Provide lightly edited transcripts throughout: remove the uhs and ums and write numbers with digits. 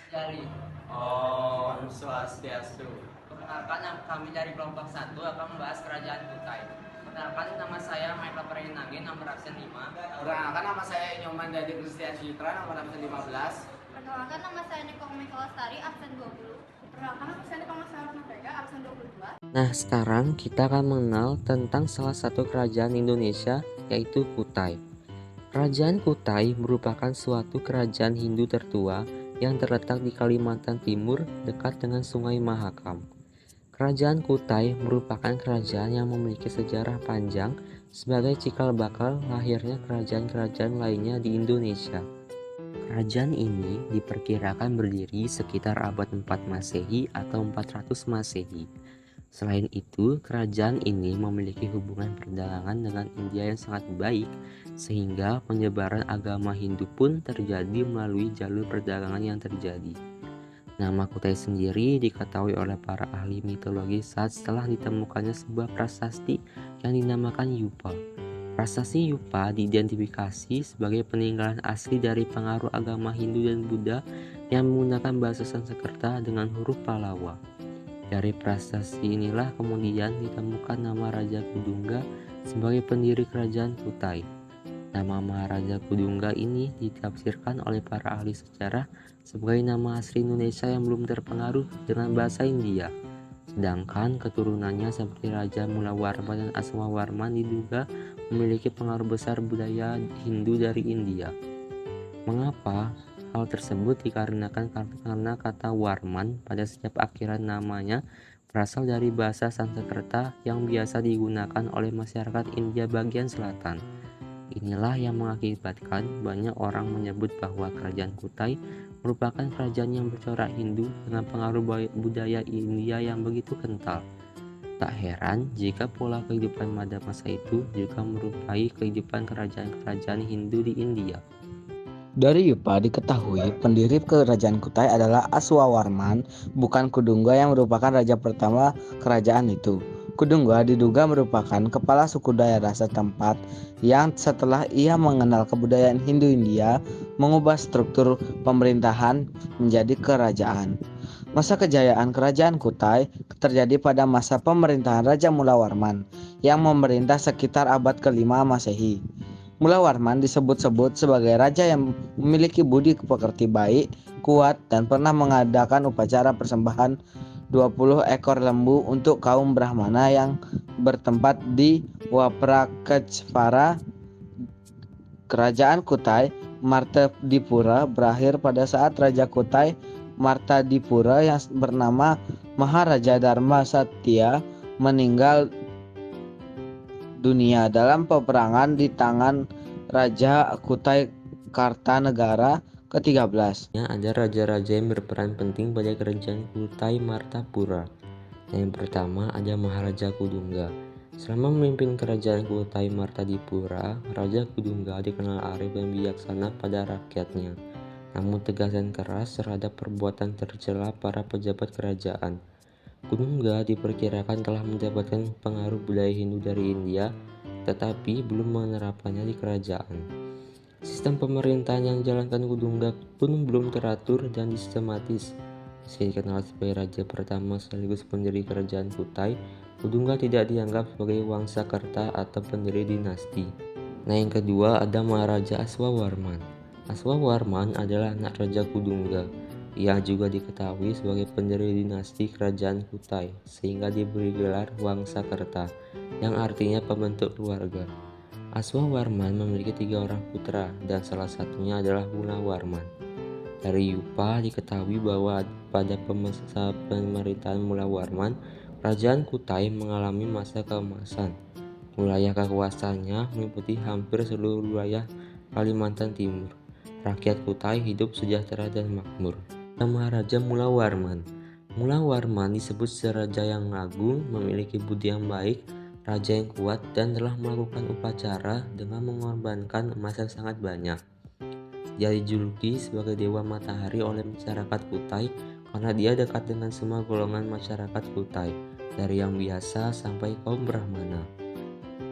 Jali. Om Swastiastu. Perkenalkan, kami dari kelompok 1 akan membahas kerajaan Kutai. Perkenalkan, nama saya Michael Perinangin, nomor absen 5. Perkenalkan, nama saya Nyoman Dadi Kristian Citra, nomor absen 15. Perkenalkan, nama saya Niko Mika Lestari, absen 20. Perkenalkan, nama saya Niko Masalah Vega, absen 22. Nah, sekarang kita akan mengenal tentang salah satu kerajaan Indonesia, yaitu Kutai. Kerajaan Kutai merupakan suatu kerajaan Hindu tertua yang terletak di Kalimantan Timur dekat dengan Sungai Mahakam. Kerajaan Kutai merupakan kerajaan yang memiliki sejarah panjang sebagai cikal bakal lahirnya kerajaan-kerajaan lainnya di Indonesia. Kerajaan ini diperkirakan berdiri sekitar abad 4 Masehi atau 400 Masehi. Selain itu, kerajaan ini memiliki hubungan perdagangan dengan India yang sangat baik, sehingga penyebaran agama Hindu pun terjadi melalui jalur perdagangan yang terjadi. Nama Kutai sendiri diketahui oleh para ahli mitologi saat setelah ditemukannya sebuah prasasti yang dinamakan Yupa. Prasasti Yupa diidentifikasi sebagai peninggalan asli dari pengaruh agama Hindu dan Buddha yang menggunakan bahasa Sanskerta dengan huruf Pallawa. Dari prasasti inilah kemudian ditemukan nama Raja Kudungga sebagai pendiri kerajaan Kutai. Nama Maharaja Kudungga ini ditafsirkan oleh para ahli sejarah sebagai nama asli Indonesia yang belum terpengaruh dengan bahasa India. Sedangkan keturunannya seperti Raja Mulawarman dan Aswawarman diduga memiliki pengaruh besar budaya Hindu dari India. Mengapa? Hal tersebut dikarenakan karena kata Warman pada setiap akhiran namanya berasal dari bahasa Sanskerta yang biasa digunakan oleh masyarakat India bagian selatan. Inilah yang mengakibatkan banyak orang menyebut bahwa kerajaan Kutai merupakan kerajaan yang bercorak Hindu dengan pengaruh budaya India yang begitu kental. Tak heran jika pola kehidupan pada masa itu juga merupai kehidupan kerajaan-kerajaan Hindu di India. Dari Yupa diketahui pendiri kerajaan Kutai adalah Aswawarman, bukan Kudungga yang merupakan raja pertama kerajaan itu. Kudungga diduga merupakan kepala suku daerah setempat yang setelah ia mengenal kebudayaan Hindu India mengubah struktur pemerintahan menjadi kerajaan. Masa kejayaan kerajaan Kutai terjadi pada masa pemerintahan Raja Mulawarman yang memerintah sekitar abad ke-5 Masehi. Mulawarman disebut-sebut sebagai raja yang memiliki budi pekerti baik, kuat, dan pernah mengadakan upacara persembahan 20 ekor lembu untuk kaum Brahmana yang bertempat di Waprakejvara. Kerajaan Kutai Martadipura berakhir pada saat Raja Kutai Martadipura yang bernama Maharaja Dharma Satya meninggal dunia dalam peperangan di tangan Raja Kutai Kartanegara ke-13. Ada raja-raja yang berperan penting pada kerajaan Kutai Martapura. Yang pertama ada Maharaja Kudungga. Selama memimpin kerajaan Kutai Martadipura, Raja Kudungga dikenal arif dan bijaksana pada rakyatnya, namun tegas dan keras terhadap perbuatan tercela para pejabat kerajaan. Kudungga diperkirakan telah mendapatkan pengaruh budaya Hindu dari India, tetapi belum menerapkannya di kerajaan. Sistem pemerintahan yang dijalankan Kudungga pun belum teratur dan sistematis. Meski dikenal sebagai raja pertama sekaligus pendiri kerajaan Kutai, Kudungga tidak dianggap sebagai Wangsakerta atau pendiri dinasti. Nah, yang kedua ada Maharaja Aswawarman. Aswawarman adalah anak Raja Kudungga. Ia juga diketahui sebagai pendiri dinasti kerajaan Kutai, sehingga diberi gelar Wangsakerta, yang artinya pembentuk keluarga. Aswawarman memiliki 3 orang putra, dan salah satunya adalah Mulawarman. Dari Yupa diketahui bahwa pada masa pemerintahan Mulawarman, kerajaan Kutai mengalami masa keemasan. Wilayah kekuasaannya meliputi hampir seluruh wilayah Kalimantan Timur. Rakyat Kutai hidup sejahtera dan makmur. Maharaja Mulawarman. Mulawarman disebut raja yang agung, memiliki budi yang baik, raja yang kuat, dan telah melakukan upacara dengan mengorbankan emas yang sangat banyak. Dia dijuluki sebagai Dewa Matahari oleh masyarakat Kutai karena dia dekat dengan semua golongan masyarakat Kutai, dari yang biasa sampai kaum Brahmana.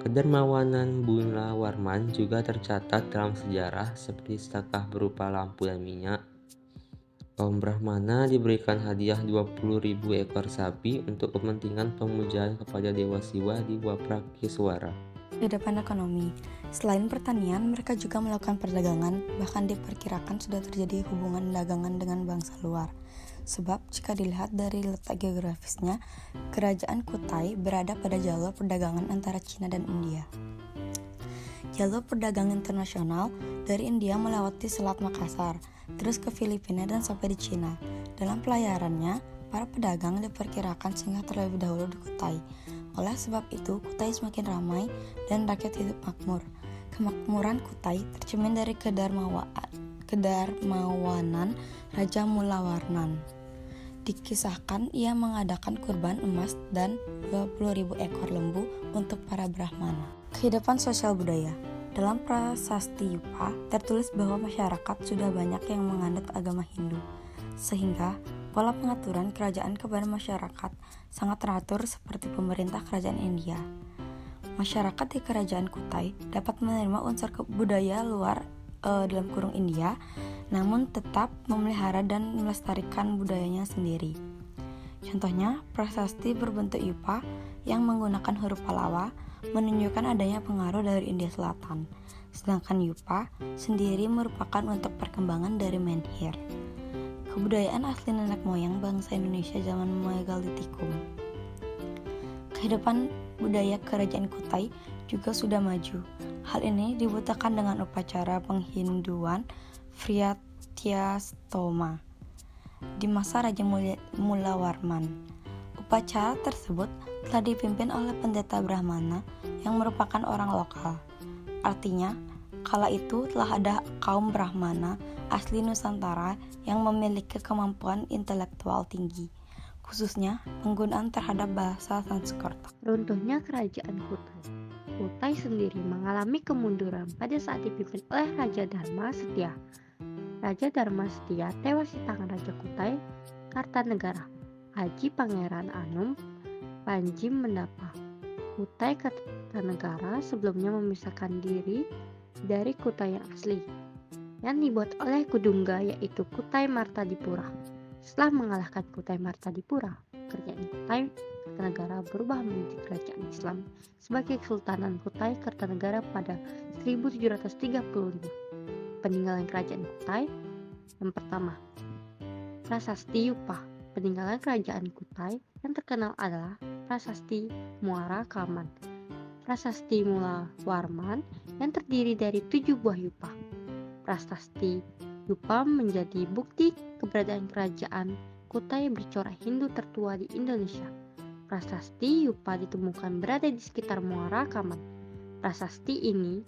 Kedermawanan Mulawarman juga tercatat dalam sejarah seperti sedekah berupa lampu dan minyak, Kaum Brahmana diberikan hadiah 20.000 ekor sapi untuk kepentingan pemujaan kepada Dewa Siwa di Waprakeswara. Kehidupan ekonomi. Selain pertanian, mereka juga melakukan perdagangan, bahkan diperkirakan sudah terjadi hubungan dagangan dengan bangsa luar. Sebab jika dilihat dari letak geografisnya, kerajaan Kutai berada pada jalur perdagangan antara Cina dan India. Jalur perdagangan internasional dari India melewati Selat Makassar, terus ke Filipina dan sampai di Cina. Dalam pelayarannya, para pedagang diperkirakan singgah terlebih dahulu di Kutai. Oleh sebab itu, Kutai semakin ramai dan rakyat hidup makmur. Kemakmuran Kutai tercermin dari kedermawanan Raja Mulawarman. Dikisahkan ia mengadakan kurban emas dan 20.000 ekor lembu untuk para Brahmana. Kehidupan sosial budaya. Dalam prasasti Yupa tertulis bahwa masyarakat sudah banyak yang menganut agama Hindu, sehingga pola pengaturan kerajaan kepada masyarakat sangat teratur seperti pemerintah kerajaan India. Masyarakat di kerajaan Kutai dapat menerima unsur budaya luar dalam kurung India, namun tetap memelihara dan melestarikan budayanya sendiri. Contohnya, prasasti berbentuk Yupa yang menggunakan huruf Pallava menunjukkan adanya pengaruh dari India Selatan, sedangkan Yupa sendiri merupakan untuk perkembangan dari Menhir, kebudayaan asli nenek moyang bangsa Indonesia zaman Megalitikum. Kehidupan budaya kerajaan Kutai juga sudah maju. Hal ini dibuktikan dengan upacara penghinduan Vriatyastoma di masa Raja Mulawarman. Upacara tersebut telah dipimpin oleh pendeta Brahmana yang merupakan orang lokal. Artinya, kala itu telah ada kaum Brahmana asli Nusantara yang memiliki kemampuan intelektual tinggi, khususnya penggunaan terhadap bahasa Sanskerta. Runtuhnya kerajaan Kutai. Kutai sendiri mengalami kemunduran pada saat dipimpin oleh Raja Dharma Setia. Raja Dharma Setia tewas di tangan Raja Kutai Kartanegara, Haji Pangeran Anum Panji Mendapa. Kutai Kartanegara sebelumnya memisahkan diri dari Kutai yang asli, yang dibuat oleh Kudungga, yaitu Kutai Martadipura. Setelah mengalahkan Kutai Martadipura, kerajaan Kutai Kartanegara berubah menjadi kerajaan Islam sebagai Kesultanan Kutai Kartanegara pada 1735. Peninggalan kerajaan Kutai. Yang pertama, Prasasti Yupa. Peninggalan kerajaan Kutai yang terkenal adalah Prasasti Muara Kaman, Prasasti Mula Warman yang terdiri dari 7 buah Yupa. Prasasti Yupa menjadi bukti keberadaan kerajaan Kutai bercorak Hindu tertua di Indonesia. Prasasti Yupa ditemukan berada di sekitar Muara Kaman. Prasasti ini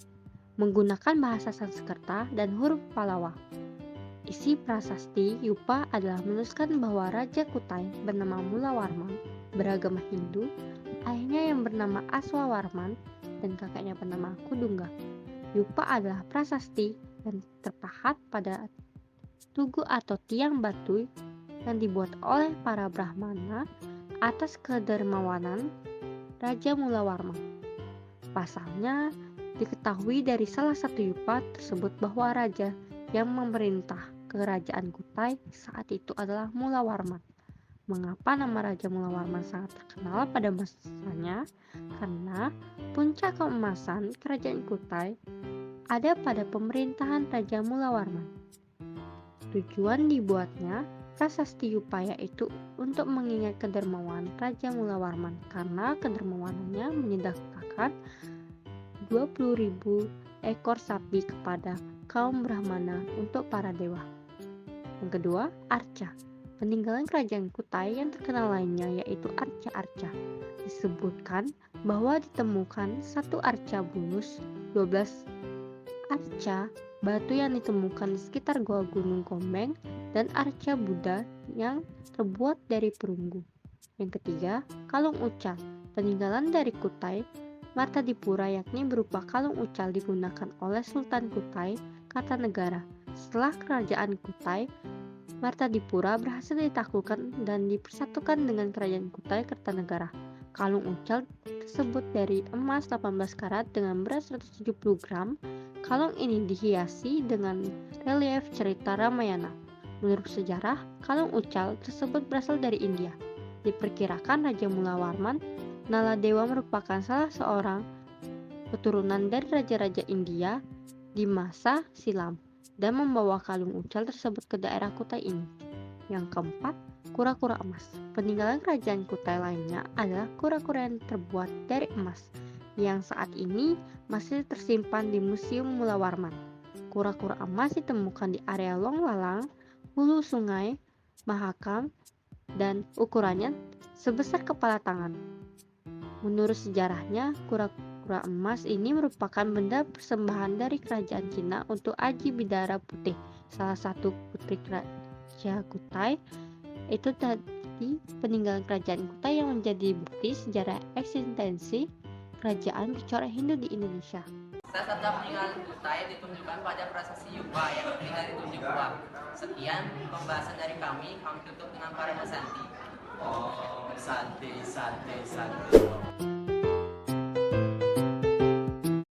menggunakan bahasa Sanskerta dan huruf Pallava. Isi prasasti Yupa adalah menuliskan bahwa Raja Kutai bernama Mulawarman beragama Hindu, ayahnya yang bernama Aswawarman, dan kakaknya bernama Kudungga. Yupa adalah prasasti yang terpahat pada tugu atau tiang batu yang dibuat oleh para Brahmana atas kedermawanan Raja Mulawarman. Pasalnya, diketahui dari salah satu Yupa tersebut bahwa raja yang memerintah kerajaan Kutai saat itu adalah Mulawarman. Mengapa nama Raja Mulawarman sangat terkenal pada masanya? Karena puncak keemasan kerajaan Kutai ada pada pemerintahan Raja Mulawarman. Tujuan dibuatnya prasasti Yupa yaitu untuk mengingat kedermawan Raja Mulawarman, karena kedermawanannya menyedekahkan 20.000 ekor sapi kepada kaum Brahmana untuk para dewa. Yang kedua, Arca. Peninggalan kerajaan Kutai yang terkenal lainnya yaitu Arca-Arca. Disebutkan bahwa ditemukan satu arca bulus, 12 arca batu yang ditemukan di sekitar Gua Gunung Gombeng, dan arca Buddha yang terbuat dari perunggu. Yang ketiga, kalung ucal. Peninggalan dari Kutai Martadipura yakni berupa kalung ucal digunakan oleh Sultan Kutai Kartanegara. Setelah kerajaan Kutai Martadipura berhasil ditaklukkan dan dipersatukan dengan kerajaan Kutai Kartanegara. Kalung ucal tersebut dari emas 18 karat dengan berat 170 gram. Kalung ini dihiasi dengan relief cerita Ramayana. Menurut sejarah, kalung ucal tersebut berasal dari India. Diperkirakan Raja Mulawarman Naladewa merupakan salah seorang keturunan dari raja-raja India di masa silam dan membawa kalung ucal tersebut ke daerah Kutai ini. Yang keempat, kura-kura emas. Peninggalan kerajaan Kutai lainnya adalah kura-kura yang terbuat dari emas yang saat ini masih tersimpan di Museum Mulawarman. Kura-kura emas ditemukan di area Long Lalang, hulu sungai Mahakam, dan ukurannya sebesar kepala tangan. Menurut sejarahnya, kura-kura emas ini merupakan benda persembahan dari kerajaan Cina untuk Aji Bidara Putih, salah satu putri Raja Kutai. Itu tadi peninggalan kerajaan Kutai yang menjadi bukti sejarah eksistensi kerajaan bercorak Hindu di Indonesia. Salah satu peninggalan Kutai ditunjukkan pada prasasti Yupa yang terdiri dari 7 gua. Sekian pembahasan dari kami tutup dengan para Santi. Oh, santai.